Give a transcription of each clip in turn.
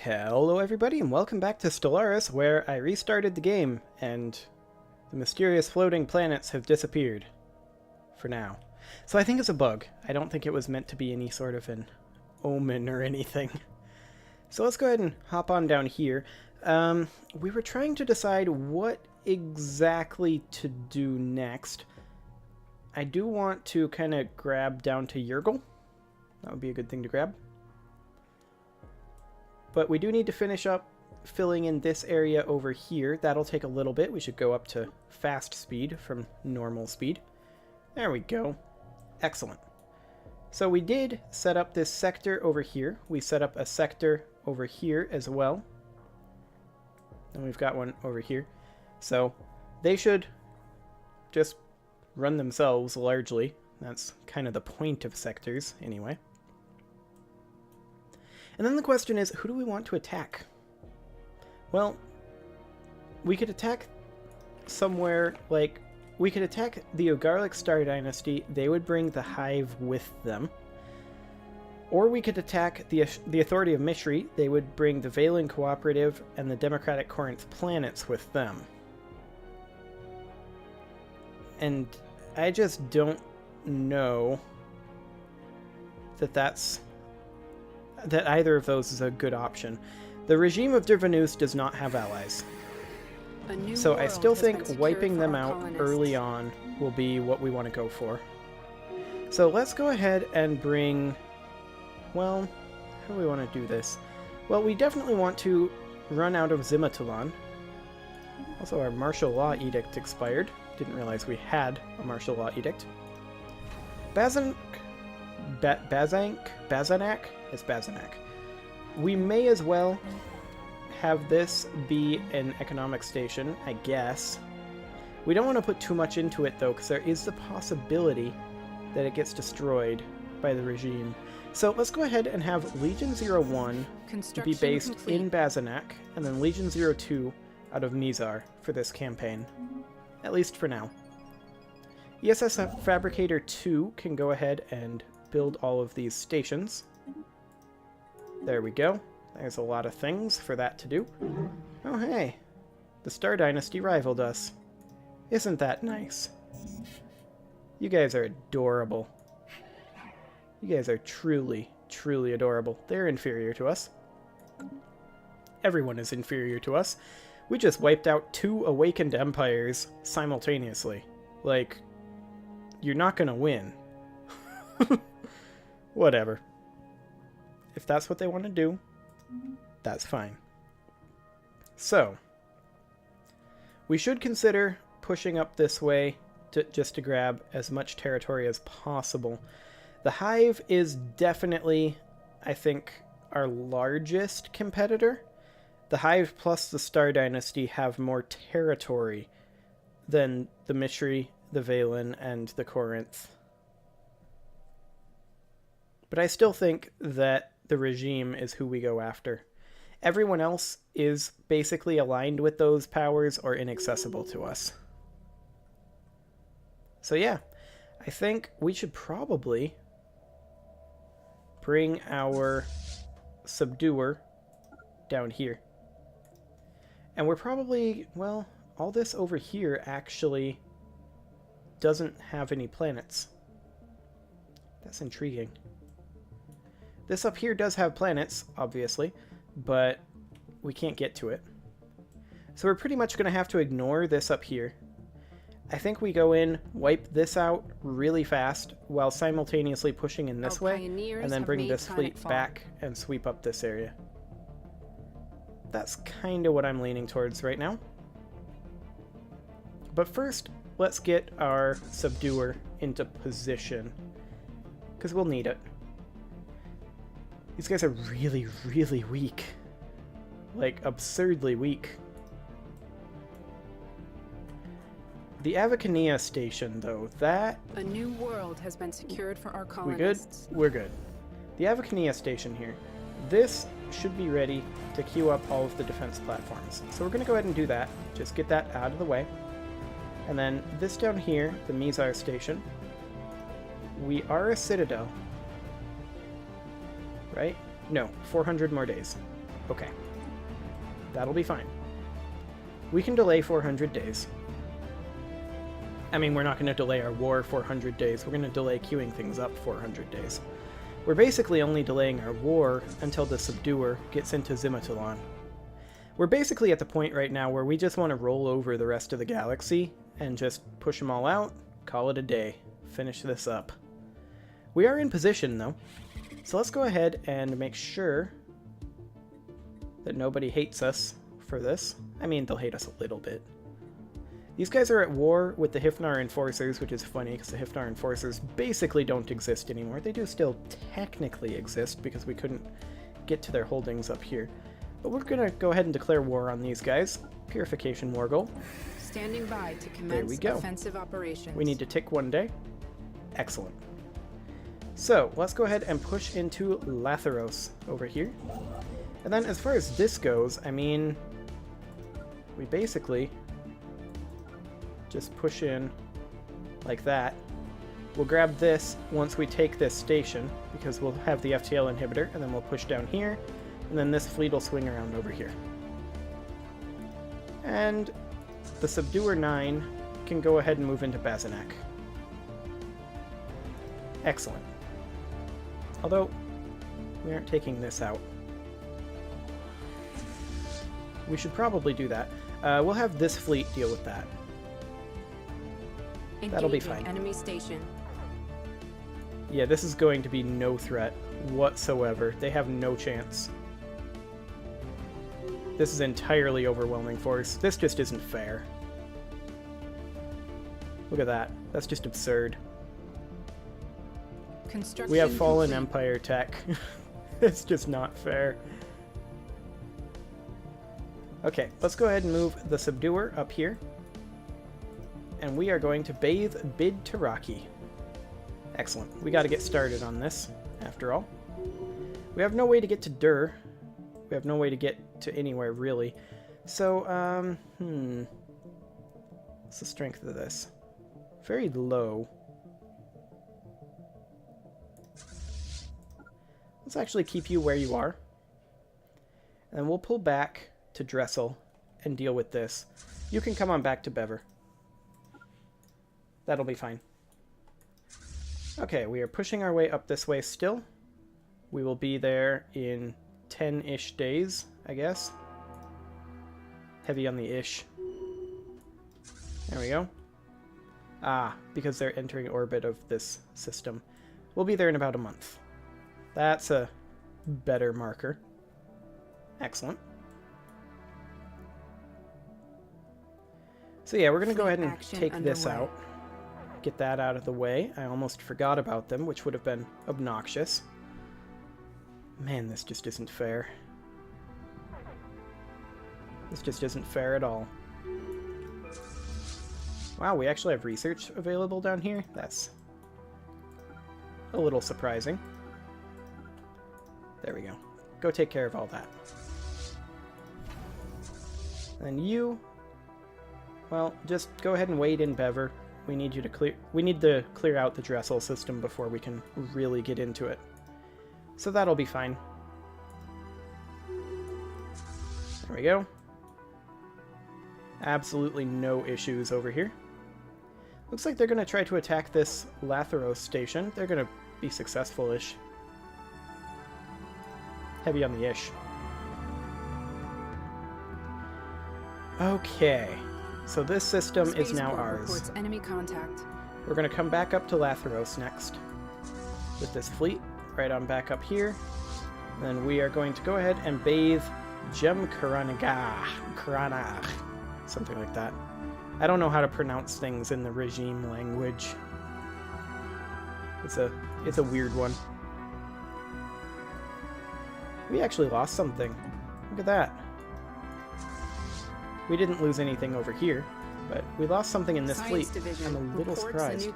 Hello everybody and welcome back to Stellaris, where I restarted the game and the mysterious floating planets have disappeared. For now. So I think it's a bug. I don't think it was meant to be any sort of an omen or anything. So let's go ahead and hop on down here. We were trying to decide what exactly to do next. I do want to kind of grab down to Yergel. That would be a good thing to grab. But we do need to finish up filling in this area over here. That'll take a little bit. We should go up to fast speed from normal speed. There we go. Excellent. So we did set up this sector over here. We set up a sector over here as well. And we've got one over here. So they should just run themselves largely. That's kind of the point of sectors anyway. And then the question is, who do we want to attack? Well, we could attack somewhere like... We could attack the Ogarlic Star Dynasty. They would bring the Hive with them. Or we could attack the Authority of Mishri. They would bring the Valen Cooperative and the Democratic Corinth planets with them. And I just don't know that either of those is a good option. The regime of Dervanus does not have allies. So I still think wiping them out early on will be what we want to go for. So let's go ahead and bring... Well, how do we want to do this? Well, we definitely want to run out of Zimatulan. Also, our martial law edict expired. Didn't realize we had a martial law edict. Bazanak? It's Bazanak. We may as well have this be an economic station, I guess. We don't want to put too much into it, though, because there is the possibility that it gets destroyed by the regime. So let's go ahead and have Legion 01 be based in Bazanak, and then Legion 02 out of Mizar for this campaign. At least for now. ESS Fabricator 2 can go ahead and build all of these stations. There we go. There's a lot of things for that to do. Oh hey, the Star Dynasty rivaled us. Isn't that nice? You guys are adorable. You guys are truly, truly adorable. They're inferior to us. Everyone is inferior to us. We just wiped out 2 awakened empires simultaneously. Like, you're not gonna win. Whatever. If that's what they want to do, that's fine. So, we should consider pushing up this way just to grab as much territory as possible. The Hive is definitely, I think, our largest competitor. The Hive plus the Star Dynasty have more territory than the Mishri, the Valen, and the Corinth. But I still think that the regime is who we go after. Everyone else is basically aligned with those powers or inaccessible to us. So yeah, I think we should probably bring our subduer down here. And we're probably, well, all this over here actually doesn't have any planets. That's intriguing. This up here does have planets, obviously, but we can't get to it. So we're pretty much going to have to ignore this up here. I think we go in, wipe this out really fast, while simultaneously pushing in this way, and then bring this fleet back and sweep up this area. That's kind of what I'm leaning towards right now. But first, let's get our subduer into position, because we'll need it. These guys are really, really weak. Like, absurdly weak. The Avacania station, though, that... A new world has been secured for our We colonists. good? We're good. The Avacania station here. This should be ready to queue up all of the defense platforms. So we're going to go ahead and do that. Just get that out of the way. And then this down here, the Mizar station. We are a citadel. Right? No, 400 more days. Okay. That'll be fine. We can delay 400 days. I mean, we're not going to delay our war 400 days. We're going to delay queuing things up 400 days. We're basically only delaying our war until the Subduer gets into Zimatalon. We're basically at the point right now where we just want to roll over the rest of the galaxy and just push them all out, call it a day, finish this up. We are in position, though. So let's go ahead and make sure that nobody hates us for this. I mean, they'll hate us a little bit. These guys are at war with the Hifnar Enforcers, which is funny because the Hifnar Enforcers basically don't exist anymore. They do still technically exist because we couldn't get to their holdings up here. But we're going to go ahead and declare war on these guys. Purification war goal. Standing by to commence offensive operations. We need to tick 1 day. Excellent. So, let's go ahead and push into Latharos over here. And then as far as this goes, I mean, we basically just push in like that. We'll grab this once we take this station, because we'll have the FTL inhibitor, and then we'll push down here, and then this fleet will swing around over here. And the Subduer 9 can go ahead and move into Bazanak. Excellent. Although, we aren't taking this out. We should probably do that. We'll have this fleet deal with that. That'll be fine. Enemy station. Yeah, this is going to be no threat whatsoever. They have no chance. This is entirely overwhelming force. This just isn't fair. Look at that. That's just absurd. We have Fallen Empire tech. It's just not fair. Okay, let's go ahead and move the Subduer up here. And we are going to bathe Bid Taraki. Excellent. We got to get started on this, after all. We have no way to get to Dur. We have no way to get to anywhere, really. So, what's the strength of this? Very low. Let's actually keep you where you are. And then we'll pull back to Dressel and deal with this. You can come on back to Bever. That'll be fine. Okay, we are pushing our way up this way still. We will be there in 10-ish days, I guess. Heavy on the ish. There we go. Ah, because they're entering orbit of this system. We'll be there in about a month. That's a better marker. Excellent. So yeah, we're going to go ahead and take this out. Get that out of the way. I almost forgot about them, which would have been obnoxious. Man, this just isn't fair. This just isn't fair at all. Wow, we actually have research available down here? That's a little surprising. There we go. Go take care of all that. And you... well, just go ahead and wait in Bever. We need you to clear... we need to clear out the Dressel system before we can really get into it. So that'll be fine. There we go. Absolutely no issues over here. Looks like they're going to try to attack this Latharos station. They're going to be successful-ish. Heavy on the ish. Okay. So this system is now ours. Enemy contact. We're going to come back up to Latharos next with this fleet right on back up here. Then we are going to go ahead and bathe Jem Karanagah, something like that. I don't know how to pronounce things in the regime language. It's a weird one. We actually lost something. Look at that. We didn't lose anything over here, but we lost something in this fleet. I'm a little surprised.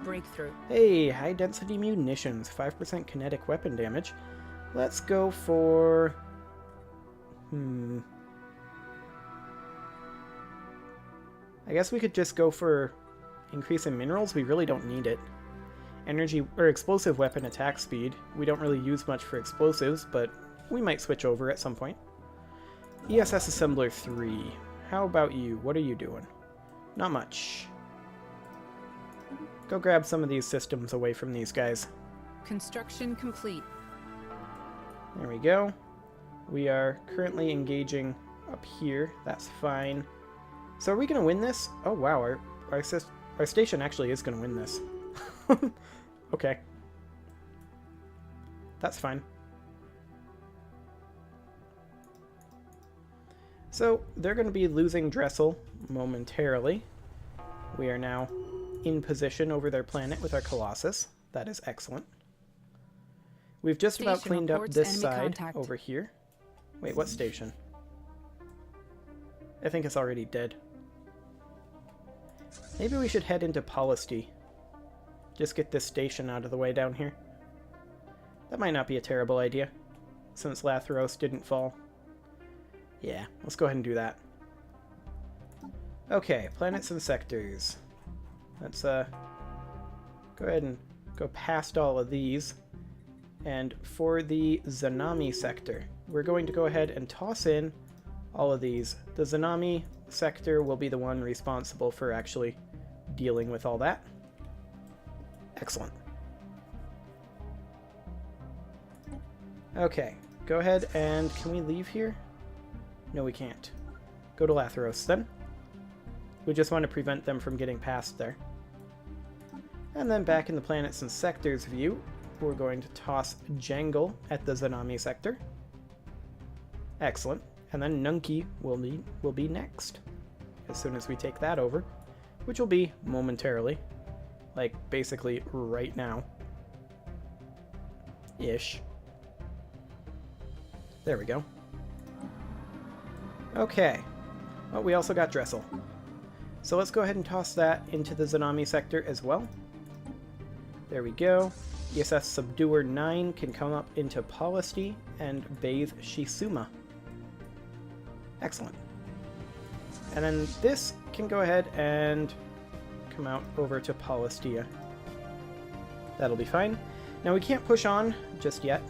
Hey, high-density munitions, 5% kinetic weapon damage. Let's go for... I guess we could just go for increase in minerals. We really don't need it. Energy or explosive weapon attack speed. We don't really use much for explosives, but we might switch over at some point. ESS Assembler 3. How about you? What are you doing? Not much. Go grab some of these systems away from these guys. Construction complete. There we go. We are currently engaging up here. That's fine. So are we going to win this? Oh, wow. Our station actually is going to win this. Okay. That's fine. So they're going to be losing Dressel momentarily. We are now in position over their planet with our Colossus. That is excellent. We've just about cleaned up this side over here. Wait, what station? I think it's already dead. Maybe we should head into Polisty. Just get this station out of the way down here. That might not be a terrible idea, since Lathros didn't fall. Yeah, let's go ahead and do that. Okay, planets and sectors. Let's go ahead and go past all of these. And for the Zanami sector, we're going to go ahead and toss in all of these. The Zanami sector will be the one responsible for actually dealing with all that. Excellent. Okay, go ahead and can we leave here? No, we can't. Go to Lathros then. We just want to prevent them from getting past there. And then back in the planets and sectors view, we're going to toss Jangle at the Zanami sector. Excellent. And then Nunki will be next, as soon as we take that over, which will be momentarily, like basically right now. Ish. There we go. Okay. Well, we also got Dressel. So let's go ahead and toss that into the Zanami sector as well. There we go. ESS Subduer 9 can come up into Polisty and bathe Shisuma. Excellent. And then this can go ahead and come out over to Polistia. That'll be fine. Now we can't push on just yet.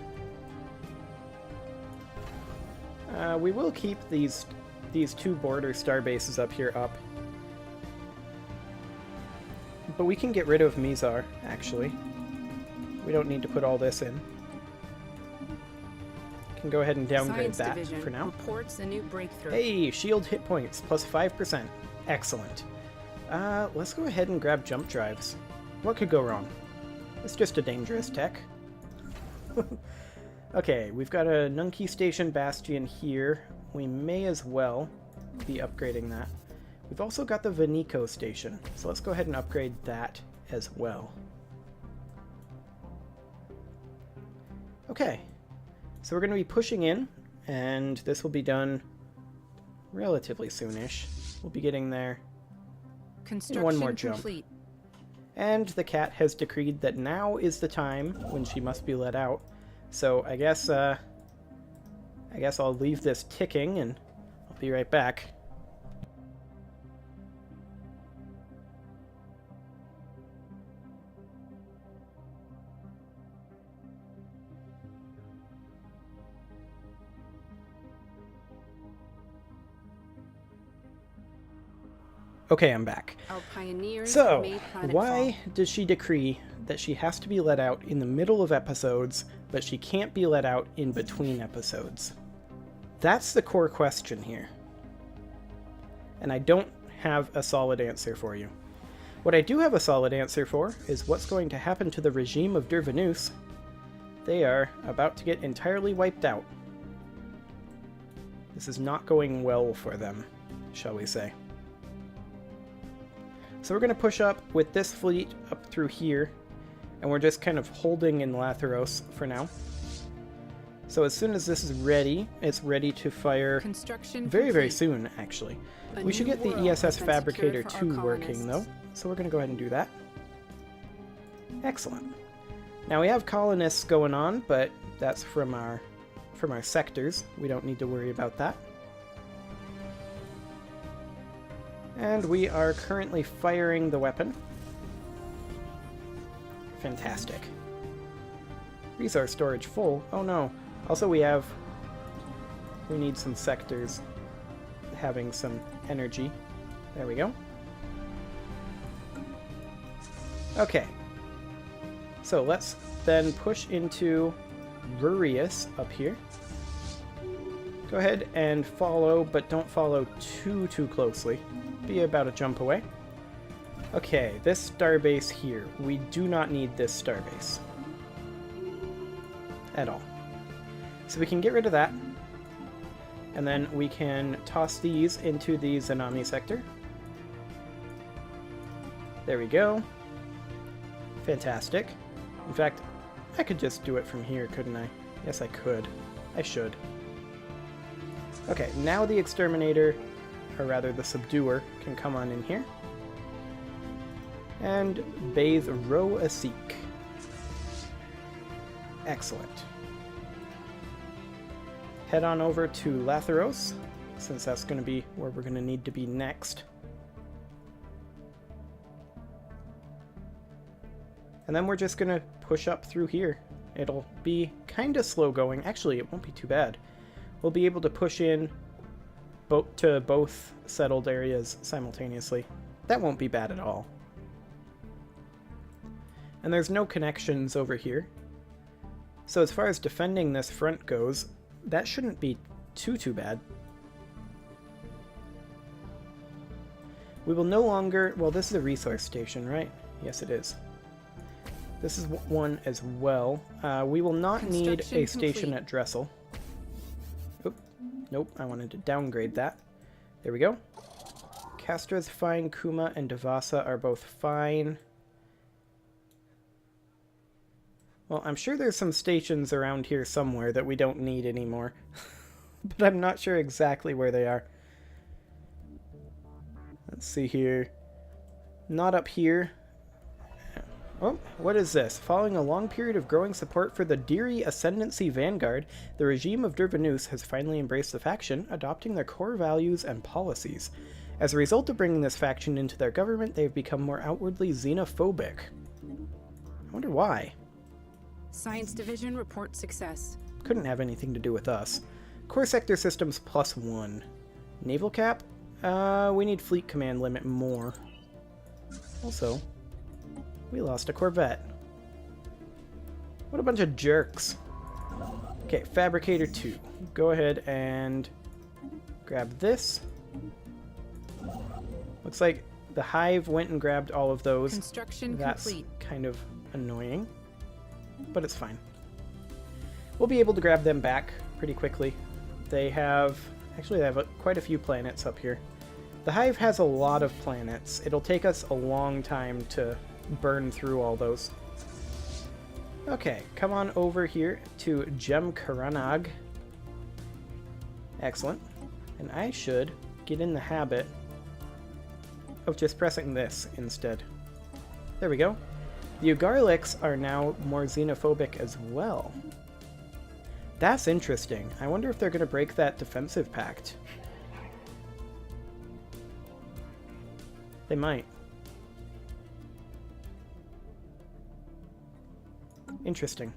We will keep these two border star bases up here up. But we can get rid of Mizar, actually. We don't need to put all this in. Can go ahead and downgrade Science that Division for now. Reports a new breakthrough. Hey, shield hit points plus 5%. Excellent. Let's go ahead and grab jump drives. What could go wrong? It's just a dangerous tech. Okay, we've got a Nunki Station Bastion here. We may as well be upgrading that. We've also got the Vanico Station, so let's go ahead and upgrade that as well. Okay, so we're going to be pushing in, and this will be done relatively soonish. We'll be getting there in one more jump. Complete. And the cat has decreed that now is the time when she must be let out. So I guess I'll leave this ticking, and I'll be right back. Okay, I'm back. Our pioneers so, made why does she decree that she has to be let out in the middle of episodes, but she can't be let out in between episodes? That's the core question here. And I don't have a solid answer for you. What I do have a solid answer for is what's going to happen to the regime of Dervanus. They are about to get entirely wiped out. This is not going well for them, shall we say. So we're going to push up with this fleet up through here, and we're just kind of holding in Lathros for now. So as soon as this is ready, it's ready to fire very soon, actually. We should get the ESS Fabricator 2 working, though, so we're going to go ahead and do that. Excellent. Now we have colonists going on, but that's from our sectors. We don't need to worry about that. And we are currently firing the weapon. Fantastic. Resource storage full. Oh no. Also we have We need some sectors having some energy. There we go. Okay. So let's then push into Rurius up here. Go ahead and follow, but don't follow too closely. Be about a jump away. Okay, this starbase here. We do not need this starbase. At all. So we can get rid of that. And then we can toss these into the Zanami sector. There we go. Fantastic. In fact, I could just do it from here, couldn't I? Yes, I could. I should. Okay, now the Exterminator, or rather the Subduer, can come on in here. And bathe Ro-Asik. Excellent. Head on over to Latharos, since that's going to be where we're going to need to be next. And then we're just going to push up through here. It'll be kind of slow going. Actually, it won't be too bad. We'll be able to push in to both settled areas simultaneously. That won't be bad at all. And there's no connections over here. So as far as defending this front goes, that shouldn't be too bad. We will no longer... Well, this is a resource station, right? Yes, it is. This is one as well. We will not need a station at Dressel. Oop. Nope, I wanted to downgrade that. There we go. Castra's fine, Kuma and Devasa are both fine. Well, I'm sure there's some stations around here somewhere that we don't need anymore. But I'm not sure exactly where they are. Let's see here. Not up here. Oh, what is this? Following a long period of growing support for the Diri Ascendancy Vanguard, the regime of Durbanus has finally embraced the faction, adopting their core values and policies. As a result of bringing this faction into their government, they have become more outwardly xenophobic. I wonder why. Science Division reports success. Couldn't have anything to do with us. Core Sector Systems +1. Naval Cap? We need Fleet Command Limit more. Also, we lost a Corvette. What a bunch of jerks. Okay, Fabricator 2. Go ahead and grab this. Looks like the Hive went and grabbed all of those. Construction That's complete. Kind of annoying, but it's fine. We'll be able to grab them back pretty quickly. They have... Actually, they have quite a few planets up here. The Hive has a lot of planets. It'll take us a long time to burn through all those. Okay, come on over here to Gem Karanag. Excellent. And I should get in the habit of just pressing this instead. There we go. The Ugarlics are now more xenophobic as well. That's interesting. I wonder if they're going to break that defensive pact. They might. Interesting.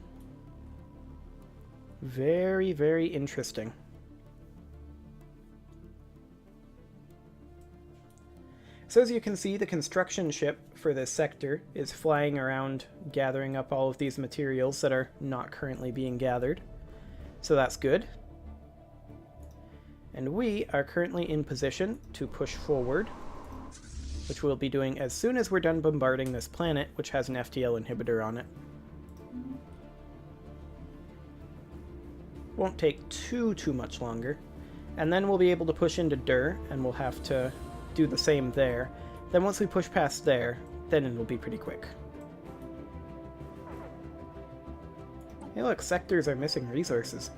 Very, very interesting. So as you can see, the construction ship for this sector is flying around gathering up all of these materials that are not currently being gathered. So that's good. And we are currently in position to push forward, which we'll be doing as soon as we're done bombarding this planet, which has an FTL inhibitor on it. Won't take too much longer. And then we'll be able to push into Dur, and we'll have to do the same there. Then once we push past there, then it'll be pretty quick. Hey look, sectors are missing resources.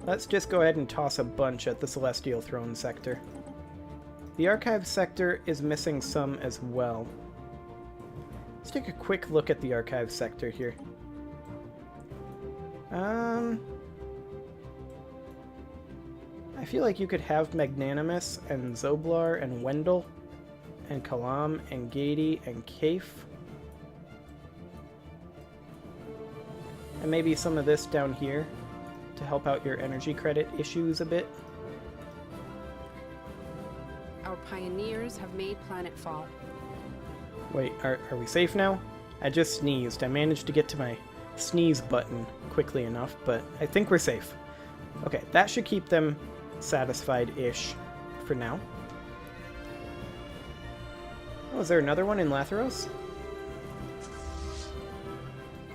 Let's just go ahead and toss a bunch at the Celestial Throne sector. The Archive sector is missing some as well. Let's take a quick look at the Archive sector here. I feel like you could have Magnanimous and Zoblar and Wendell and Kalam and Gady and Kaif. And maybe some of this down here. to help out your energy credit issues a bit. Our pioneers have made planetfall. Wait, are we safe now? I just sneezed. I managed to get to my sneeze button quickly enough, but I think we're safe. Okay, that should keep them satisfied-ish for now. Oh, is there another one in Latharos?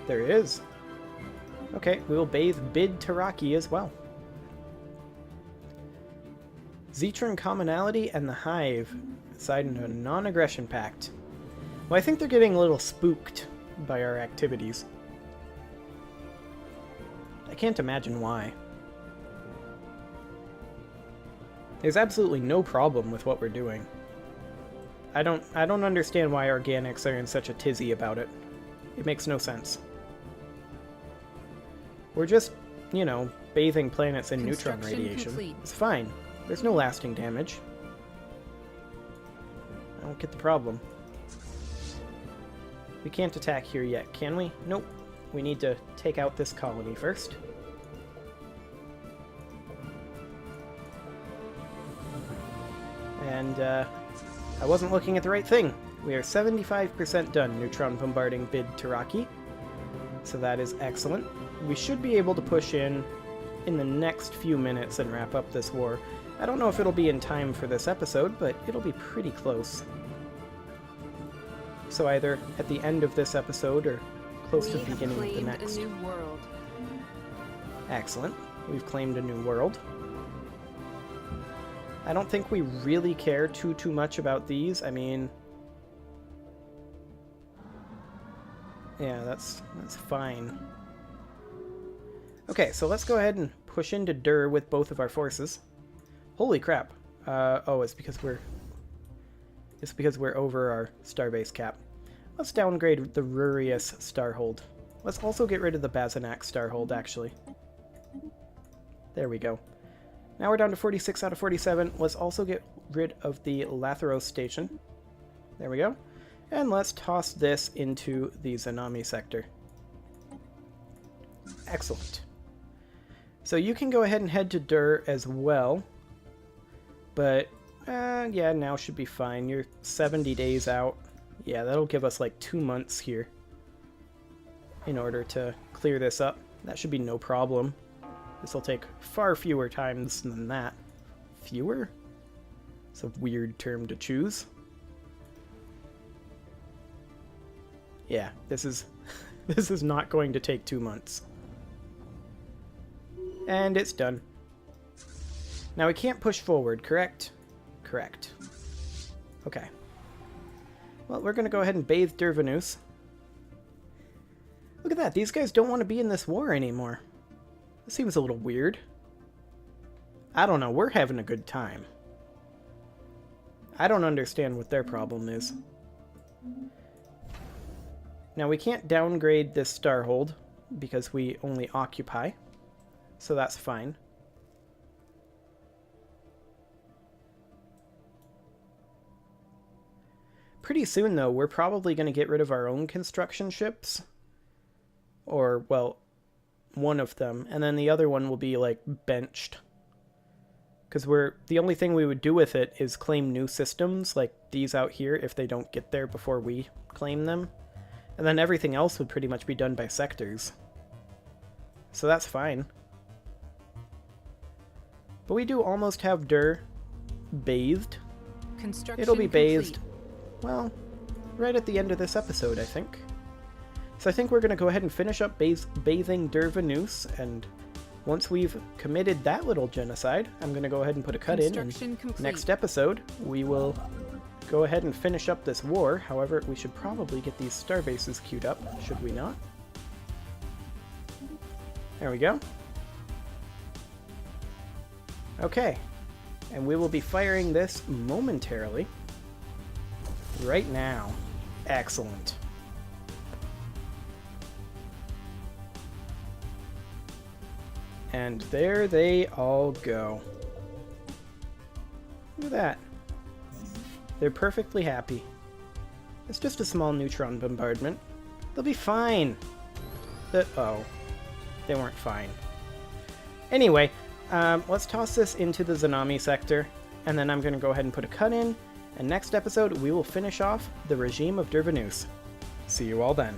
There is. Okay, we will bathe Bid Taraki as well. Zetron Commonality and the Hive signed a non-aggression pact. Well, I think they're getting a little spooked by our activities. I can't imagine why. There's absolutely no problem with what we're doing. I don't understand why organics are in such a tizzy about it. It makes no sense. We're just, you know, bathing planets in neutron radiation. Complete. It's fine. There's no lasting damage. I don't get the problem. We can't attack here yet, can we? Nope. We need to take out this colony first. And, I wasn't looking at the right thing. We are 75% done neutron bombarding Bid Taraki. So that is excellent. We should be able to push in the next few minutes and wrap up this war. I don't know if it'll be in time for this episode, but it'll be pretty close. So either at the end of this episode or close to the beginning of the next. A new world. Excellent. We've claimed a new world. I don't think we really care too much about these. I mean, yeah, that's fine. Okay, so let's go ahead and push into Dur with both of our forces. Holy crap! Oh, it's because we're over our starbase cap. Let's downgrade the Rurius Starhold. Let's also get rid of the Bazanak Starhold, actually. There we go. Now we're down to 46 out of 47. Let's also get rid of the Latharos station. There we go. And let's toss this into the Zanami sector. Excellent. So you can go ahead and head to Dur as well. But, yeah, now should be fine. You're 70 days out. Yeah, that'll give us like 2 months here in order to clear this up. That should be no problem. This will take far fewer times than that. Fewer? It's a weird term to choose. Yeah, this is this is not going to take 2 months. And it's done. Now we can't push forward, correct? Correct. Okay. Well, we're going to go ahead and bathe Dervanus. Look at that, these guys don't want to be in this war anymore. This seems a little weird. I don't know, we're having a good time. I don't understand what their problem is. Now we can't downgrade this Starhold because we only occupy, so that's fine. Pretty soon, though, we're probably going to get rid of our own construction ships. Or, well, one of them. And then the other one will be, like, benched. Because the only thing we would do with it is claim new systems, like these out here, if they don't get there before we claim them. And then everything else would pretty much be done by sectors. So that's fine. But we do almost have Dur bathed. It'll be bathed, well, right at the end of this episode, I think. So I think we're going to go ahead and finish up bathing Dervanus, and once we've committed that little genocide, I'm going to go ahead and put a cut in, and next episode we will go ahead and finish up this war. However, we should probably get these star bases queued up, should we not? There we go. Okay, and we will be firing this momentarily. Right now. Excellent. And there they all go. Look at that. They're perfectly happy. It's just a small neutron bombardment. They'll be fine. Oh, they weren't fine. Anyway, let's toss this into the Zanami sector, and then I'm going to go ahead and put a cut in, and next episode we will finish off the regime of Dervanus. See you all then.